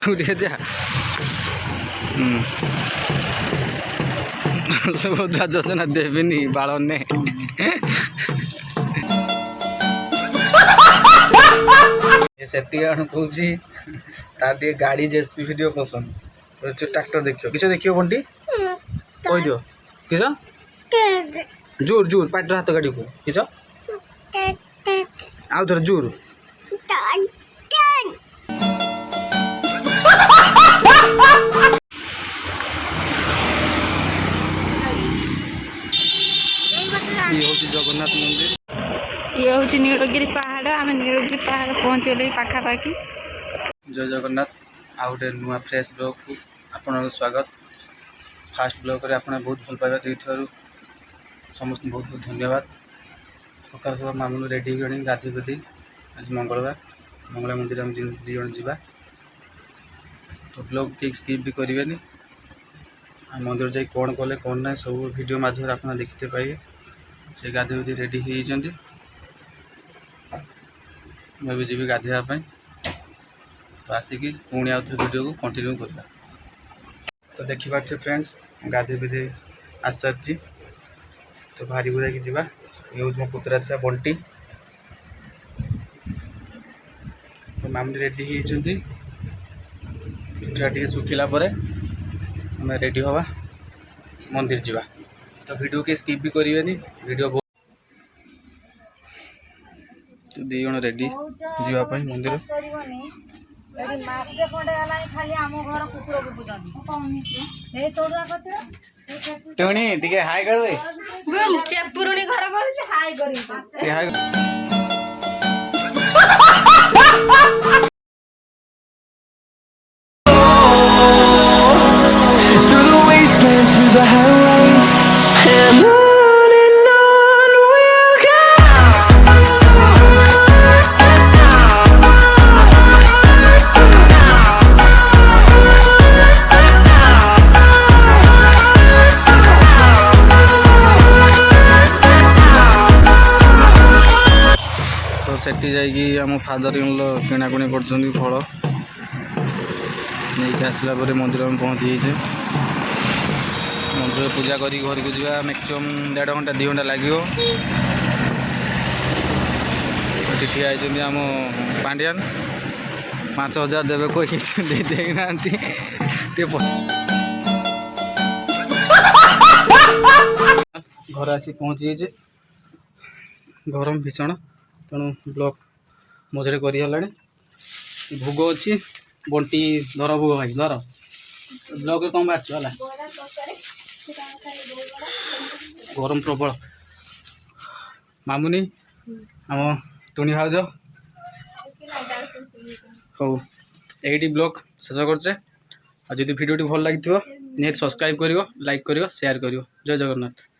ଟିକେ ଯା ସୁଭଦ୍ରା ଯୋଜନା ଦେବିନି ବାଳନେ ସେତିକି ଆଣ କହୁଛି ତାର ଟିକେ ଗାଡ଼ି ଜେସିବି ଭିଡ଼ିଓ ପସନ୍ଦ ट्रैक्टर देखियो किस देखियो बंटी कह दियो किस जोर जोर पाटर हाथ गाड़ी को किस आउ थोड़ा जोर ये हूँ जगन्नाथ मंदिर ये हूँ नीलगिरी पहाड़ आम नीलगिरी पहाड़ पहुँचल पाखापाखि जय जगन्नाथ आ गए नुआ फ्रेश ब्लॉग को आपन स्वागत फास्ट ब्लॉग रे आपन बहुत भल पाइबा देइथारु समस्त बहुत बहुत धन्यवाद सकाल सकाल मामू रेडी गणी गाधी गुधी आज मंगलवार मंगला मंदिर हम दी जन जीवा तो ब्लॉग के स्किप भी करेंगे मंदिर जाई कौन कले कौन ना सब वीडियो माध्यम आप देखते पाइए से गाधी गुधी रेडी होती मैं भी जी गाधेवाई तो आसिक पुणी आउ थे वीडियो को कंटिन्यू करवा तो देखिपे फ्रेंड्स गाधे विधे आस सारी तो भारी बुरा कि ये हूँ मो पुतरा था बंटी तो मामूली रेडी होती टे सुखिला आम रेडी हवा मंदिर जावा तो वीडियो के स्किप भी करेंगे वीडियो बहुत तो दी जन रेडी जावाई मंदिर टोनी टिके हाय कर दे पुरुणी घर कर हाय कर सेठी जाइए आम फादर इन लो किणाकुणी कर फल नहीं आसला मंदिर में पहुँची मंदिर पूजा करी घर को जा मैक्सिमम 1.5 घंटा 2 घंटा लगे ठिया आम पांडियान 5,000 देवे कोई देना घर आसी पहुँची गरम भीषण तेणु ब्लॉक मझे करला भोग अच्छी बंटी धर भोग भाई धर ब्लॉक कौन बाहर है गरम प्रबल मामुनी आम टुणी भाज हौ यही ब्लॉग शेष करचे जदि वीडियो भल लगी निहत सब्सक्राइब कर लाइक कर शेयर कर जय जगन्नाथ।